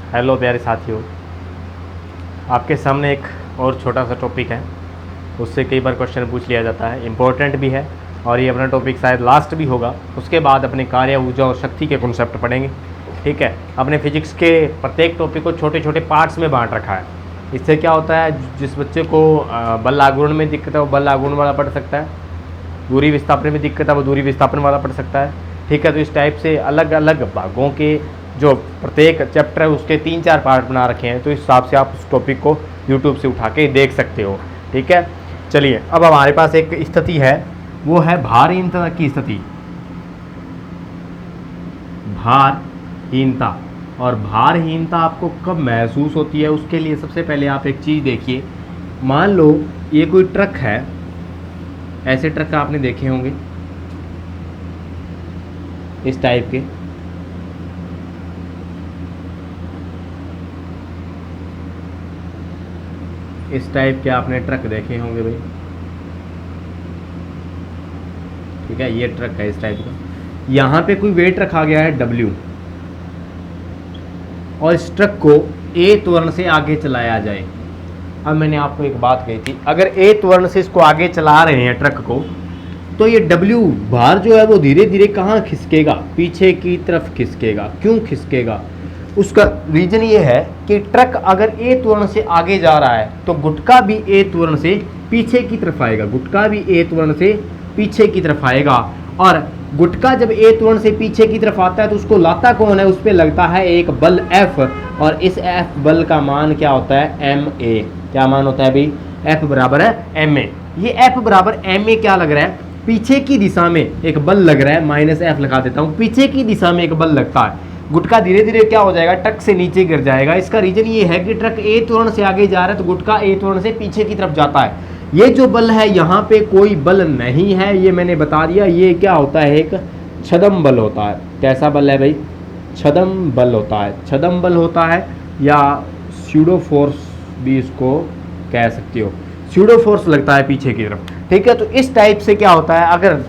Hello प्यारे साथियों, आपके सामने एक और छोटा सा टॉपिक है। उससे कई बार क्वेश्चन पूछ लिया जाता है, इम्पोर्टेंट भी है और ये अपना टॉपिक शायद लास्ट भी होगा। उसके बाद अपने कार्य, ऊर्जा और शक्ति के कॉन्सेप्ट पढ़ेंगे। ठीक है, अपने फिजिक्स के प्रत्येक टॉपिक को छोटे छोटे पार्ट्स में बांट रखा है। इससे क्या होता है, जिस बच्चे को बल आघूर्ण में दिक्कत है वो बल आघूर्ण वाला पढ़ सकता है, दूरी विस्थापन में दिक्कत है वो दूरी विस्थापन वाला पढ़ सकता है। ठीक है, तो इस टाइप से अलग अलग भागों के जो प्रत्येक चैप्टर है उसके 3-4 पार्ट बना रखे हैं, तो इस हिसाब से आप उस टॉपिक को यूट्यूब से उठा के देख सकते हो। ठीक है, चलिए अब हमारे पास एक स्थिति है, वो है भारहीनता की स्थिति। भारहीनता, और भारहीनता आपको कब महसूस होती है, उसके लिए सबसे पहले आप एक चीज़ देखिए। मान लो ये कोई ट्रक है, ऐसे ट्रक आपने देखे होंगे इस टाइप के। इस टाइप के आपने ट्रक देखे होंगे भाई। ठीक है, ये ट्रक है इस टाइप का। यहाँ पे कोई वेट रखा गया है W, और इस ट्रक को A त्वरण से आगे चलाया जाए। अब मैंने आपको एक बात कही थी, अगर A त्वरण से इसको आगे चला रहे हैं ट्रक को, तो ये W भार जो है वो धीरे धीरे कहाँ खिसकेगा, पीछे की तरफ खिसकेगा। क्यों खिसकेगा? उसका रीजन ये है कि ट्रक अगर A त्वरण से आगे जा रहा है तो गुटका भी A त्वरण से पीछे की तरफ आएगा, गुटका भी A त्वरण से पीछे की तरफ आएगा। और गुटका जब A त्वरण से पीछे की तरफ आता है तो उसको लाता कौन है, उस पर लगता है एक बल F, और इस F बल का मान क्या होता है, ma। क्या मान होता है भाई? F बराबर है ma। ये F बराबर ma क्या लग रहा है, पीछे की दिशा में एक बल लग रहा है, माइनस F लगा देता हूँ, पीछे की दिशा में एक बल लगता है। गुटका धीरे धीरे क्या हो जाएगा, ट्रक से नीचे गिर जाएगा। इसका रीजन ये है कि ट्रक A त्वरण से आगे जा रहा है तो गुटका A त्वरण से पीछे की तरफ जाता है। ये जो बल है यहाँ पे कोई बल नहीं है, ये मैंने बता दिया। ये क्या होता है, एक छदम बल होता है। कैसा बल है भाई? छदम बल होता है। छदम बल होता है या स्यूडो फोर्स भी इसको कह सकते हो। स्यूडो फोर्स लगता है पीछे की तरफ। ठीक है, तो इस टाइप से क्या होता है, अगर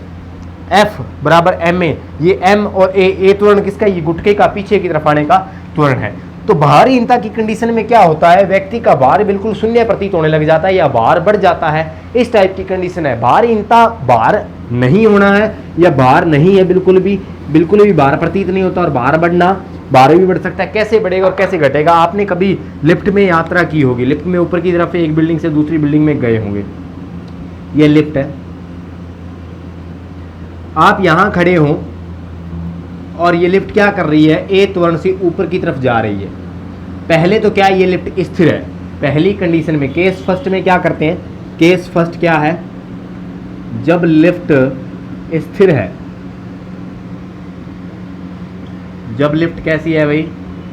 F बराबर ma, ये M और A त्वरण किसका, ये गुटके का पीछे की तरफ आने का त्वरण है। तो भारहीनता की कंडीशन में क्या होता है, व्यक्ति का भार बिल्कुल शून्य प्रतीत होने लग जाता है या भार बढ़ जाता है। इस टाइप की कंडीशन है। भारहीनता भार नहीं होना है या भार नहीं है, बिल्कुल भी भार प्रतीत नहीं होता। और भार बढ़ना, भार भी बढ़ सकता है। कैसे बढ़ेगा और कैसे घटेगा? आपने कभी लिफ्ट में यात्रा की होगी, लिफ्ट में ऊपर की तरफ एक बिल्डिंग से दूसरी बिल्डिंग में गए होंगे। ये लिफ्ट है, आप यहां खड़े हो और ये लिफ्ट क्या कर रही है, A त्वरण से ऊपर की तरफ जा रही है। पहले तो क्या ये लिफ्ट स्थिर है, पहली कंडीशन में। केस फर्स्ट में क्या करते हैं, केस फर्स्ट क्या है, जब लिफ्ट स्थिर है, जब लिफ्ट कैसी है भाई,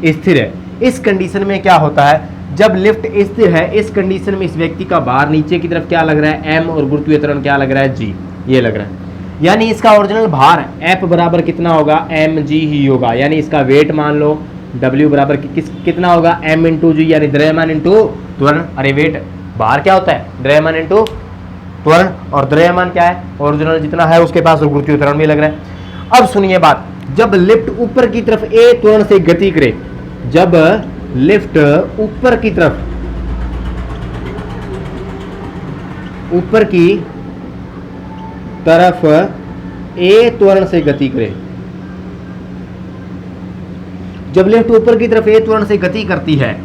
स्थिर है। इस कंडीशन में क्या होता है, जब लिफ्ट स्थिर है, इस कंडीशन में इस व्यक्ति का भार नीचे की तरफ क्या लग रहा है, M, और गुरुत्वीय त्वरण क्या लग रहा है, G, ये लग रहा है। यानी इसका ओरिजिनल भार F बराबर कितना होगा, mg ही होगा। यानी इसका वेट मान लो W बराबर कितना होगा, m इंटू जी, यानी द्रव्यमान इंटू त्वरण। अरे वेट, भार क्या होता है, द्रव्यमान इंटू त्वरण, और द्रव्यमान क्या है, ओरिजिनल जितना है उसके पास, और गुरुत्वीय त्वरण भी लग रहा है। अब सुनिए बात, जब लिफ्ट ऊपर की तरफ A त्वरण से गति करे, जब लिफ्ट ऊपर की तरफ, ऊपर की तरफ A त्वरण से गति करे, जब लिफ्ट ऊपर की तरफ A त्वरण से गति करती है,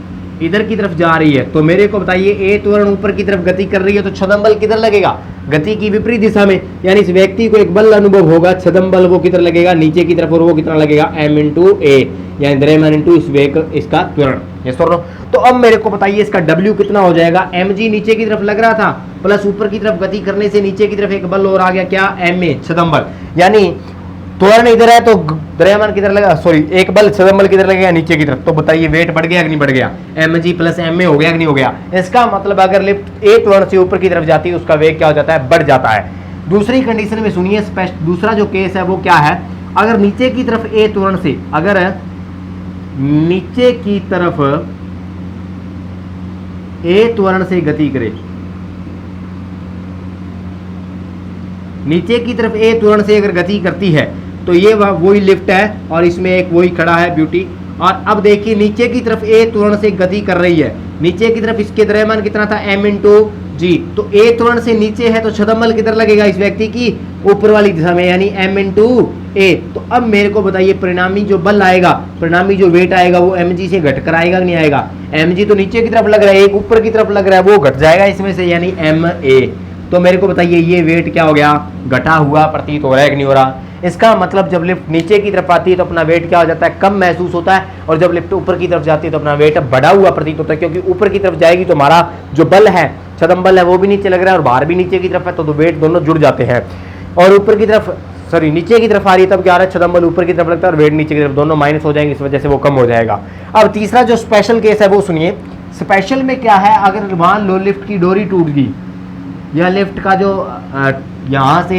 इधर की तरफ जा रही है, तो मेरे को बताइए A त्वरण ऊपर की तरफ गति कर रही है तो छदम बल किधर लगेगा, गति की विपरीत दिशा में। यानी इस व्यक्ति को एक बल अनुभव होगा, छदम बल, वो किधर लगेगा, नीचे की तरफ, और वो कितना लगेगा, m इंटू A, यानी द्रव्यमान इंटू इस वेग, इसका त्वरण। ये सुन लो। तो अब मेरे को बताइए इसका W कितना हो जाएगा, mg नीचे की तरफ लग रहा था, प्लस ऊपर की तरफ गति करने से नीचे की तरफ एक बल और आ गया, क्या, ma, छदम बल। यानी त्वरण इधर है तो द्रव्यमान किधर लगेगा, सॉरी एक बल, छदम बल किधर लगेगा, नीचे की तरफ। तो बताइए वेट बढ़ गया कि नहीं बढ़ गया, mg प्लस ma हो गया कि नहीं हो गया। इसका मतलब अगर लिफ्ट A त्वरण से ऊपर की तरफ जाती है उसका वेग क्या हो जाता है, बढ़ जाता है। दूसरी कंडीशन में सुनिए, दूसरा जो केस है वो क्या है, अगर नीचे की तरफ A त्वरण से, अगर नीचे की तरफ A त्वरण से गति करे, नीचे की तरफ A त्वरण से अगर गति करती है तो ये वही लिफ्ट है और इसमें एक वही खड़ा है ब्यूटी, और अब देखिए नीचे की तरफ ए त्वरण से गति कर रही है, नीचे की तरफ इसके द्रव्यमान कितना था m इंटू जी, तो ए त्वरण से नीचे है तो छदम बल किधर लगेगा इस व्यक्ति की ऊपर वाली दिशा में, यानी m इंटू ए। तो अब मेरे को बताइए परिणामी जो बल आएगा, परिणामी जो वेट आएगा वो mg से घटकर आएगा कि नहीं आएगा, mg तो नीचे की तरफ लग रहा है, एक ऊपर की तरफ लग रहा है, वो घट जाएगा इसमें से, यानी ma। तो मेरे को बताइए ये वेट क्या हो गया, घटा हुआ प्रतीत हो रहा है कि नहीं हो रहा। इसका मतलब जब लिफ्ट नीचे की तरफ आती है तो अपना वेट क्या हो जाता है, कम महसूस होता है, और जब लिफ्ट ऊपर की तरफ जाती है तो अपना वेट बढ़ा हुआ प्रतीत होता है, क्योंकि ऊपर की तरफ जाएगी तो हमारा जो बल है, छदम बल है, वो भी नीचे लग रहा है और बाहर भी नीचे की तरफ है, तो वेट दोनों जुड़ जाते हैं। और ऊपर की तरफ सॉरी नीचे की तरफ आ रही है तब क्या आ रहा है, छदम बल ऊपर की तरफ लगता है और वेट नीचे की तरफ, दोनों माइनस हो जाएंगे, इस वजह से वो कम हो जाएगा। अब तीसरा जो स्पेशल केस है वो सुनिए। स्पेशल में क्या है, अगर मान लो लिफ्ट की डोरी टूट गई, या लिफ्ट का जो यहां से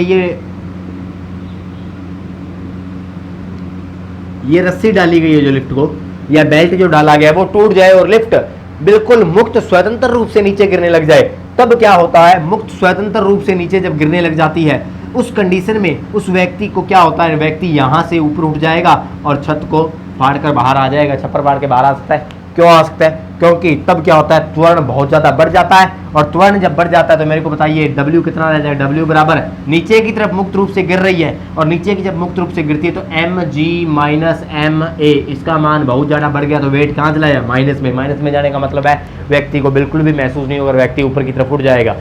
ये रस्सी डाली गई है जो लिफ्ट को, या बेल्ट जो डाला गया है वो टूट जाए और लिफ्ट बिल्कुल मुक्त स्वतंत्र रूप से नीचे गिरने लग जाए, तब क्या होता है, मुक्त स्वतंत्र रूप से नीचे जब गिरने लग जाती है उस कंडीशन में उस व्यक्ति को क्या होता है, व्यक्ति यहां से ऊपर उठ जाएगा और छत को फाड़कर बाहर आ जाएगा, छप्पर फाड़ के बाहर आ सकता है। क्यों आ सकता है, क्योंकि तब क्या होता है, त्वरण बहुत ज्यादा बढ़ जाता है, और त्वरण जब बढ़ जाता है तो मेरे को बताइए W कितना रह जाएगा, W बराबर नीचे की तरफ मुक्त रूप से गिर रही है, और नीचे की जब मुक्त रूप से गिरती है तो mg माइनस ma, इसका मान बहुत ज्यादा बढ़ गया तो वेट कहाँ चला जाए, माइनस में। माइनस में जाने का मतलब है व्यक्ति को बिल्कुल भी महसूस नहीं होगा, व्यक्ति ऊपर की तरफ उठ जाएगा।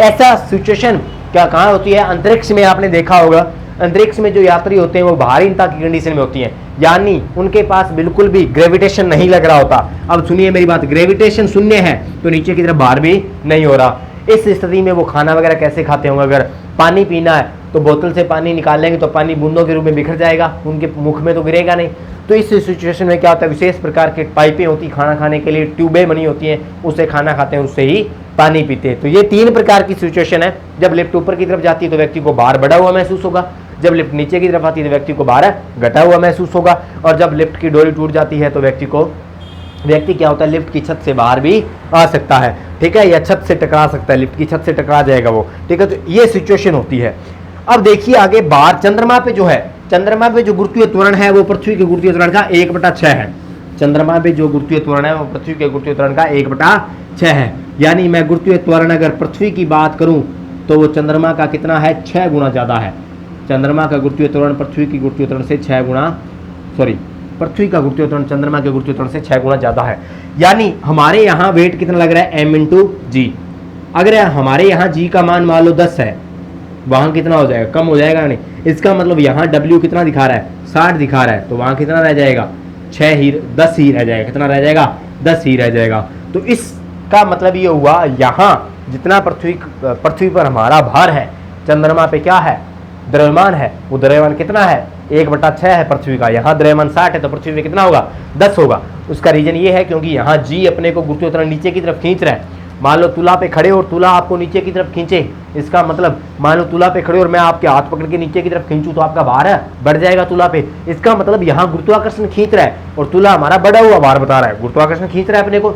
ऐसा सिचुएशन क्या कहाँ होती है, अंतरिक्ष में आपने देखा होगा, अंतरिक्ष में जो यात्री होते हैं वो भारीता की कंडीशन में होती हैं, यानी उनके पास बिल्कुल भी ग्रेविटेशन नहीं लग रहा होता। अब सुनिए मेरी बात, ग्रेविटेशन शून्य है तो नीचे की तरफ भार भी नहीं हो रहा। इस स्थिति में वो खाना वगैरह कैसे खाते होंगे, अगर पानी पीना है तो बोतल से पानी निकाल लेंगे तो पानी बूंदों के रूप में बिखर जाएगा, उनके मुख में तो गिरेगा नहीं। तो इस सिचुएशन में क्या होता है, विशेष प्रकार के पाइपें होती खाना खाने के लिए, ट्यूबें बनी होती हैं, उससे खाना खाते हैं, उससे ही पानी पीते हैं। तो ये तीन प्रकार की सिचुएशन है। जब लिफ्ट ऊपर की तरफ जाती है तो व्यक्ति को भार बढ़ा हुआ महसूस होगा, जब लिफ्ट नीचे की तरफ आती है तो व्यक्ति को भार घटा हुआ महसूस होगा, और जब लिफ्ट की डोरी टूट जाती है तो व्यक्ति क्या होता है, लिफ्ट की छत से बाहर भी आ सकता है, ठीक है, या छत से टकरा सकता है, लिफ्ट की छत से टकरा जाएगा वो, ठीक है। तो ये सिचुएशन होती है। अब देखिए आगे बाहर चंद्रमा पे जो है, चंद्रमा पे जो गुरुत्वीय त्वरण है वो पृथ्वी के गुरुत्वीय त्वरण का 1/6 है। चंद्रमा पे जो गुरुत्वीय त्वरण है वो पृथ्वी के गुरुत्वीय त्वरण का 1/6 है। यानी मैं गुरुत्वीय त्वरण अगर पृथ्वी की बात करूं तो वो चंद्रमा का कितना है, 6 गुना ज्यादा है। चंद्रमा का गुरुत्वीय त्वरण पृथ्वी की गुरुत्वीय त्वरण से 6 गुना, सॉरी पृथ्वी का गुरुत्वीय त्वरण चंद्रमा के गुरुत्वीय त्वरण से 6 गुना ज्यादा है। यानी हमारे यहाँ वेट कितना लग रहा है, m इंटू जी। अगर हमारे यहाँ g का मान मान लो 10 है, वहां कितना हो जाएगा, कम हो जाएगा नहीं। इसका मतलब यहाँ W कितना दिखा रहा है, 60 दिखा रहा है, तो वहां कितना रह जाएगा, 10 ही रह जाएगा। कितना रह जाएगा, 10 ही रह जाएगा। तो इसका मतलब ये हुआ, यहाँ जितना पृथ्वी पर हमारा भार है, चंद्रमा पे क्या है, द्रव्यमान है, वो द्रव्यमान कितना है, 1/6 है पृथ्वी का। यहाँ द्रव्यमान 60 है तो पृथ्वी में कितना होगा, 10 होगा। उसका रीजन ये है क्योंकि यहाँ जी अपने को गुरुत्वीय त्वरण नीचे की तरफ खींच रहा है। मान लो तुला पे खड़े और तुला आपको नीचे की तरफ खींचे, इसका मतलब मान लो तुला पे खड़े और मैं आपके हाथ पकड़ के नीचे की तरफ खींचूं तो आपका भार बढ़ जाएगा तुला पे। इसका मतलब यहाँ गुरुत्वाकर्षण खींच रहा है और तुला हमारा बढ़ा हुआ भार बता रहा है। गुरुत्वाकर्षण खींच रहा है अपने को,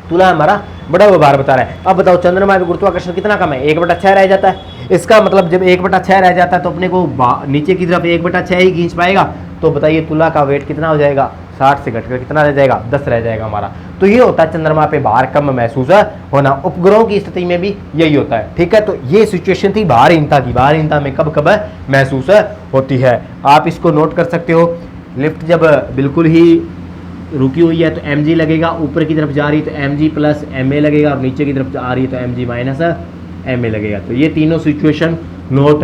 तुला हमारा बड़ा हुआ भार बता रहा है। अब बताओ चंद्रमा में गुरुत्वाकर्षण कितना कम है, 1/6 रह जाता है। इसका मतलब जब 1/6 रह जाता है तो अपने को नीचे की तरफ 1/6 ही खींच पाएगा। तो बताइए तुला का वेट कितना हो जाएगा, 60 से घटकर कितना रह जाएगा, 10 रह जाएगा हमारा। तो ये होता है चंद्रमा पे भार कम महसूस होना। उपग्रहों की स्थिति में भी यही होता है, ठीक है। तो ये सिचुएशन थी भारहीनता की। भारहीनता में कब कब महसूस होती है, आप इसको नोट कर सकते हो। लिफ्ट जब बिल्कुल ही रुकी हुई है तो mg लगेगा, ऊपर की तरफ जा रही है तो mg प्लस ma लगेगा, और नीचे की तरफ आ रही है तो mg माइनस ma लगेगा। तो ये तीनों सिचुएशन नोट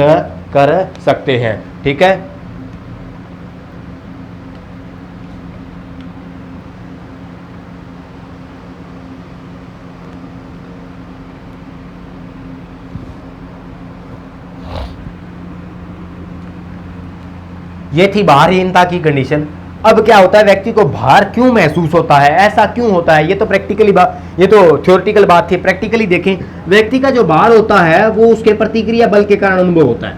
कर सकते हैं, ठीक है। ये थी भारहीनता की कंडीशन। अब क्या होता है, व्यक्ति को भार क्यों महसूस होता है, ऐसा क्यों होता है, ये तो प्रैक्टिकली बात, ये तो थ्योरेटिकल बात थी। प्रैक्टिकली देखें, व्यक्ति का जो भार होता है वो उसके प्रतिक्रिया बल के कारण अनुभव होता है।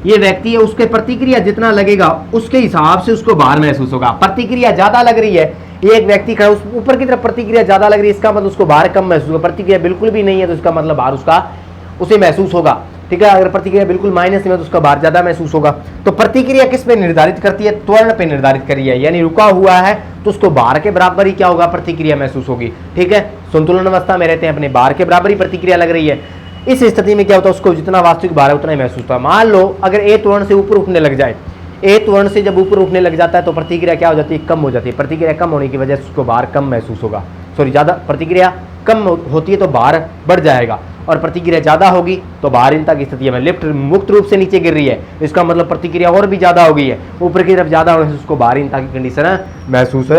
ये व्यक्ति है, उसके प्रतिक्रिया जितना लगेगा उसके हिसाब से उसको भार महसूस होगा। प्रतिक्रिया ज्यादा लग रही है, एक व्यक्ति खड़ा उस ऊपर की तरफ प्रतिक्रिया ज्यादा लग रही है, इसका मतलब उसको भार कम महसूस होगा। प्रतिक्रिया बिल्कुल भी नहीं है तो इसका मतलब भार उसे महसूस होगा, ठीक है। अगर प्रतिक्रिया बिल्कुल माइनस में तो उसका भार ज्यादा महसूस होगा। तो प्रतिक्रिया किस पे निर्धारित करती है, त्वरण पे निर्धारित करी है। यानी रुका हुआ है तो उसको बार के बराबर ही क्या होगा, प्रतिक्रिया महसूस होगी। ठीक है, संतुलन अवस्था में रहते हैं, अपने बार के बराबर ही प्रतिक्रिया लग रही है। इस स्थिति में क्या होता है, उसको जितना वास्तविक भार है उतना ही महसूस होता है। मान लो अगर ए त्वरण से ऊपर उठने लग जाए, ए त्वरण से जब ऊपर उठने लग जाता है तो प्रतिक्रिया क्या हो जाती है, कम हो जाती है। प्रतिक्रिया कम होने की वजह से उसको भार कम महसूस होगा, सॉरी ज़्यादा, प्रतिक्रिया कम होती है तो भार बढ़ जाएगा, और प्रतिक्रिया ज़्यादा होगी तो भारहीनता की स्थिति में लिफ्ट मुक्त रूप से नीचे गिर रही है, इसका मतलब प्रतिक्रिया और भी ज़्यादा हो गई है, ऊपर की तरफ ज़्यादा होने से उसको भारहीनता की कंडीशन महसूस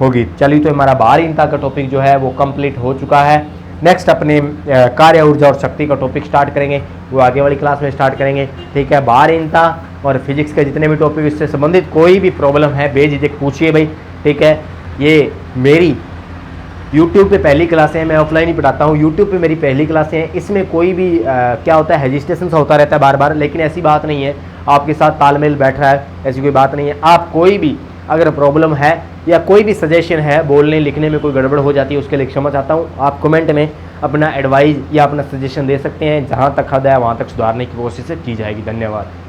होगी। चलिए, तो हमारा भारहीनता का टॉपिक जो है वो कंप्लीट हो चुका है। नेक्स्ट अपने कार्य, ऊर्जा और शक्ति का टॉपिक स्टार्ट करेंगे, वो आगे वाली क्लास में स्टार्ट करेंगे। ठीक है, भारहीनता और फिजिक्स के जितने भी टॉपिक इससे संबंधित कोई भी प्रॉब्लम है बेझिझक पूछिए भाई। ठीक है, ये मेरी YouTube पे पहली क्लासें हैं, मैं ऑफलाइन ही पढ़ाता हूँ। YouTube पे मेरी पहली क्लासें हैं, इसमें कोई भी क्या होता है, हेजिस्टेशन सा होता रहता है बार बार, लेकिन ऐसी बात नहीं है, आपके साथ तालमेल बैठ रहा है, ऐसी कोई बात नहीं है। आप कोई भी अगर प्रॉब्लम है या कोई भी सजेशन है, बोलने लिखने में कोई गड़बड़ हो जाती है, उसके लिए क्षमा चाहता हूँ। आप कमेंट में अपना एडवाइस या अपना सजेशन दे सकते हैं, जहाँ तक हद है वहाँ तक सुधारने की कोशिश की जाएगी। धन्यवाद।